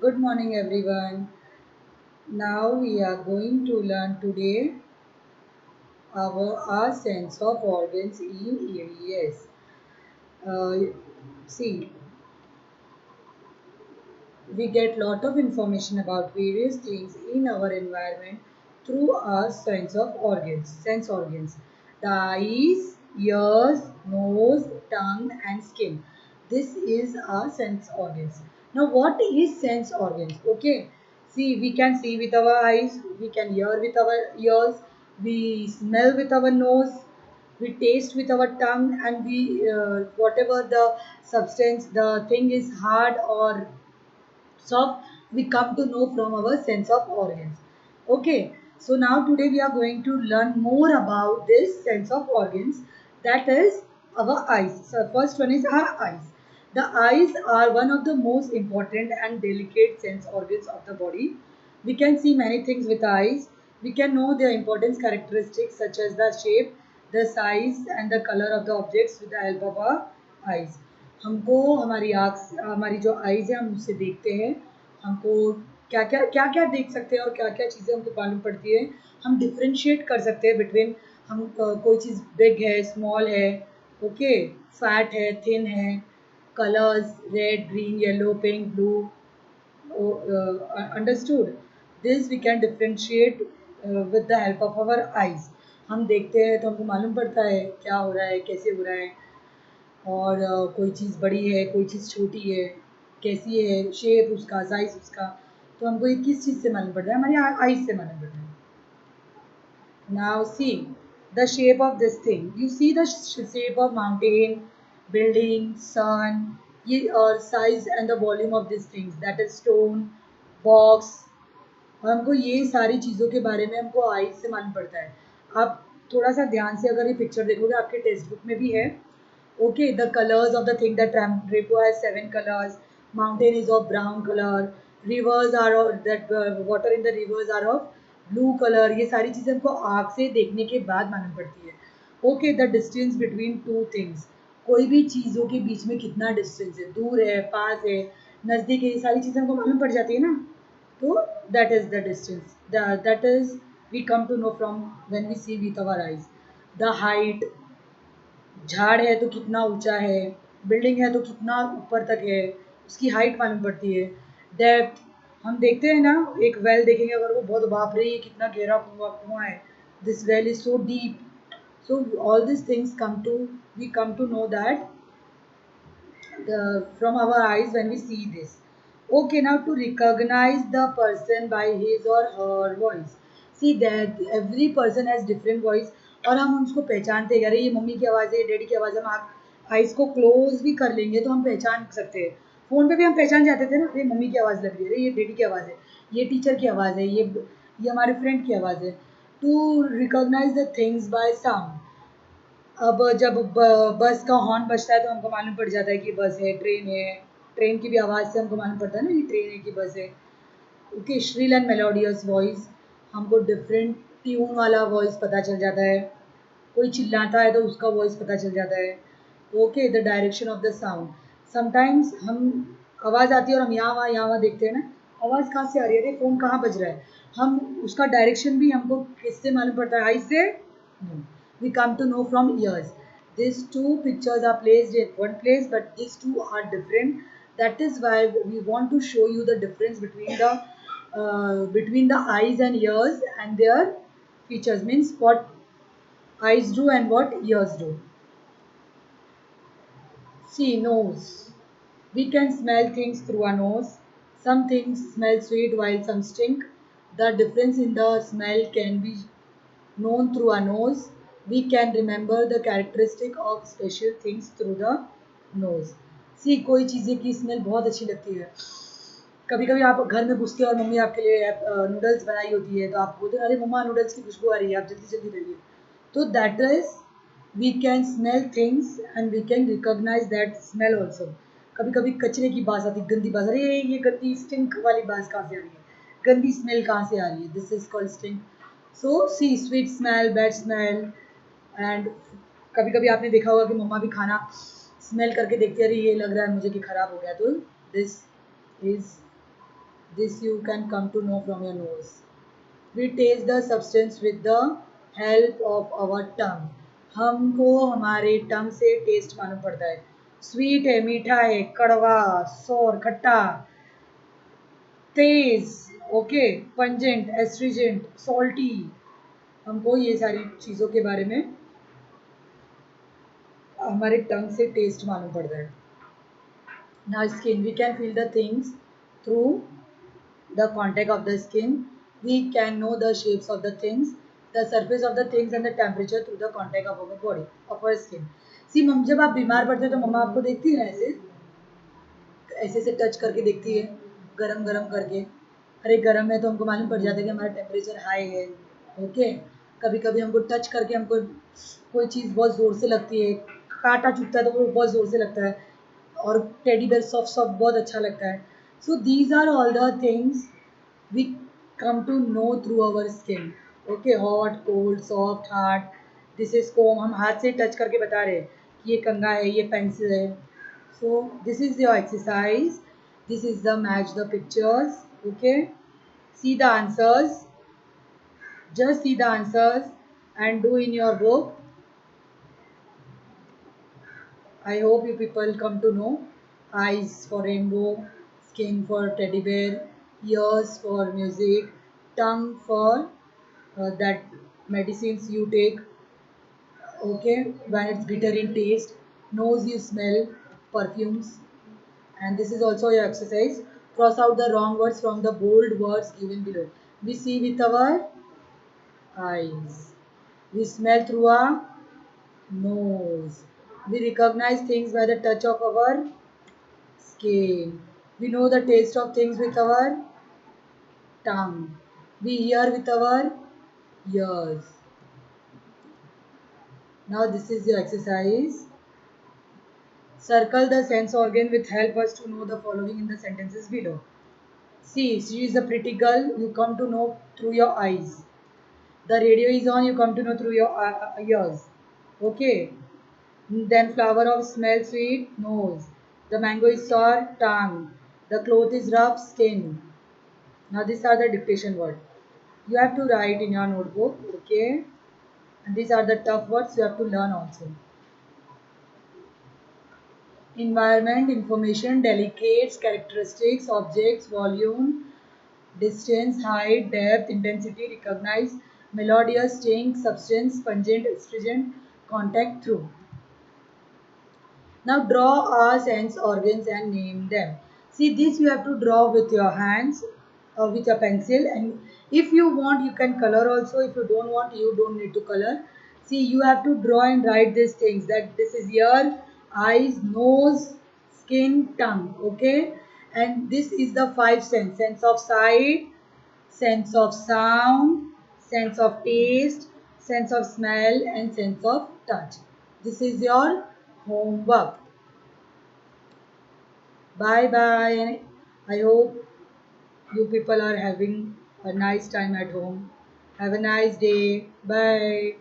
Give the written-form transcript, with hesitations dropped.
Good morning, everyone. Now we are going to learn today our sense of organs in areas. Uh, See, we get lot of information about various things in our environment through our sense organs. The eyes, ears, nose, tongue and skin. This is our sense organs. Now what is sense organs? Okay, see, we can see with our eyes, we can hear with our ears, we smell with our nose, we taste with our tongue, and we whatever the substance, the thing is hard or soft, we come to know from our sense of organs. Okay, so now today we are going to learn more about this sense of organs, that is our eyes. So first one is our eyes. The eyes are one of the most important and delicate sense organs of the body. We can see many things with eyes. We can know their importance characteristics such as the shape, the size and the color of the objects with the help of our eyes. हमको हमारी आँख, हमारी जो eyes है, हम उससे देखते हैं। हमको क्या क्या देख सकते हैं और क्या क्या चीज़ें हमको मालूम पड़ती है। हम डिफ्रेंशिएट कर सकते हैं बिटवीन, हम कोई चीज़ बिग है, स्मॉल है, ओके, फैट है, थिन है, colours red, green, yellow, pink, blue, understood. This we can differentiate with the help of our eyes. हम देखते हैं तो हमको मालूम पड़ता है क्या हो रहा है, कैसे हो रहा है, और कोई चीज़ बड़ी है, कोई चीज़ छोटी है, कैसी है, शेप उसका, साइज उसका, तो हमको ये किस चीज़ से मालूम पड़ रहा है, हमारी आइज से मालूम पड़ रहा है. Now see the shape of this thing. You see the shape of mountain, building, sun, or size and the volume of these things. That is stone, box. और हमको ये सारी चीज़ों के बारे में हमको आइज से मालूम पड़ता है. आप थोड़ा सा ध्यान से अगर ये पिक्चर देखोगे, आपके टेक्स्ट बुक में भी है. Okay, the colors of the thing, that rainbow has 7 colors. Mountain is of brown color. Rivers are of that water in the rivers are of blue color. ये सारी चीज़ें हमको आँख से देखने के बाद मालूम पड़ती है. Okay, the distance between two things. कोई भी चीज़ों के बीच में कितना डिस्टेंस है, दूर है, पास है, नज़दीक है, ये सारी चीज़ें हमको मालूम पड़ जाती है ना. तो that is the distance. That is we come to know from when we see with our eyes. The height, झाड़ है तो कितना ऊंचा है, बिल्डिंग है तो कितना ऊपर तक है, उसकी हाइट मालूम पड़ती है. डेप्थ, हम देखते हैं ना, एक वेल देखेंगे अगर, वो बहुत बाप रे ये कितना गहरा कुआं कुआं है, this well is so deep. So all these things we come to know that from our eyes when we see this. Okay, now to recognize the person by his or her voice. See that every person has different voice, और हम उसको पहचानते हैं. अरे ये mummy की आवाज़ है, ये डैडी की आवाज़ है. हम आइज़ को क्लोज भी कर लेंगे तो हम पहचान सकते हैं. फ़ोन पे भी हम पहचान जाते थे ना, ये मम्मी की आवाज़ लग रही है, ये डैडी की आवाज़ है, ये टीचर की आवाज़ है, ये हमारे फ्रेंड की आवाज़ है. To recognise the things by sound. अब जब बस का हॉर्न बजता है तो हमको मालूम पड़ जाता है कि बस है, ट्रेन है. ट्रेन की भी आवाज़ से हमको मालूम पड़ता है ना कि ट्रेन है कि बस है. Okay, Srila and melodious voice, हमको डिफरेंट ट्यून वाला वॉइस पता चल जाता है. कोई चिल्लाता है तो उसका वॉइस पता चल जाता है. Okay, the direction of the sound. Sometimes हम आवाज़ आती है और हम यहाँ वहाँ देखते हैं ना, आवाज़ कहाँ से आ रही है, अरे फ़ोन कहाँ बज रहा है, हम उसका डायरेक्शन भी हमको किससे मालूम पड़ता है, आई से. No. We come to know from ears. These two pictures are placed in one place, but these two are different. That is why we want to show you the difference between the eyes and ears and their features. Means what eyes do and what ears do. See, nose. We can smell things through our nose. Some things smell sweet while some stink. The difference in the smell can be known through our nose. We can remember the characteristic of special things through the nose. See, कोई चीज़ें की smell बहुत अच्छी लगती है. कभी कभी आप घर में घुसते हो और मम्मी आपके लिए नूडल्स बनाई होती है, तो आप बोलते हैं अरे मम्मा नूडल्स की खुशबू आ रही है, आप जल्दी जल्दी लाइए. तो that is, we can smell things and we can recognise that smell also. कभी कभी कचरे की बास आती है, गंदी बास, अरे ये गंदी स्टिंक वाली बास कहाँ से आ रही है, गंदी स्मेल कहाँ से आ रही है, this is called stink. So see, sweet smell, bad smell. And कभी कभी आपने देखा होगा कि मम्मा भी खाना स्मेल करके देखती है, अरे ये लग रहा है मुझे कि ख़राब हो गया, तो this is This you can come to know from your nose. We taste the substance with the help of our tongue. हमको हमारे टंग से टेस्ट मालूम पड़ता है. स्वीट है, मीठा है, कड़वा, सोर, खट्टा, तेज, ओके, पंजेंट, एस्ट्रीजेंट, सॉल्टी. हमको ये सारी चीज़ों के बारे में हमारे टंग से टेस्ट मालूम पड़ता है. Now skin, we can feel the things through the contact of the skin. We can know the shapes of the things, the surface of the things and the temperature through the contact of our body, of our skin. See, मम जब आप बीमार पड़ते हो तो मम्मा आपको देखती है ऐसे ऐसे से टच करके देखती है, गरम गरम करके. अरे गरम है तो हमको मालूम पड़ जाता है कि हमारा टेम्परेचर हाई है. ओके. कभी कभी हमको टच करके हमको कोई चीज़ बहुत ज़ोर से लगती है, कांटा चुभता है तो वो बहुत ज़ोर से लगता है, और टेडी बेयर सॉफ्ट सॉफ्ट बहुत अच्छा लगता है. So these are all the things we come to know through our skin. Okay. Hot, cold, soft, hard. This is comb. हम हाथ से टच करके बता रहे हैं कि ये कंघा है, ये पेंसिल है. So this is your exercise. This is the match the pictures. Okay. See the answers. Just see the answers and do in your book. I hope you people come to know. Eyes for rainbow, skin for teddy bear, ears for music, tongue for that medicines you take. Okay, when it's bitter in taste. Nose you smell perfumes. And this is also your exercise. Cross out the wrong words from the bold words given below. We see with our eyes. We smell through our nose. We recognize things by the touch of our skin. We know the taste of things with our tongue. We hear with our ears. Now this is your exercise. Circle the sense organ which help us to know the following in the sentences below. See, she is a pretty girl, you come to know through your eyes. The radio is on, you come to know through your ears. Okay. Then flower of smell sweet, nose. The mango is sour, tongue. The cloth is rough, skin. Now these are the dictation words. You have to write in your notebook. Okay. And these are the tough words you have to learn also. Environment, information, delicates, characteristics, objects, volume, distance, height, depth, intensity, recognize, melodious, sting, substance, pungent, astringent, contact, through. Now draw our sense organs and name them. See, this you have to draw with your hands or with a pencil, and if you want you can color also. If you don't want, you don't need to color. See, you have to draw and write these things, that this is ear, eyes, nose, skin, tongue. Okay. And this is the five sense: sense of sight, sense of sound, sense of taste, sense of smell, and sense of touch. This is your homework. Bye bye. I hope you people are having a nice time at home. Have a nice day. Bye.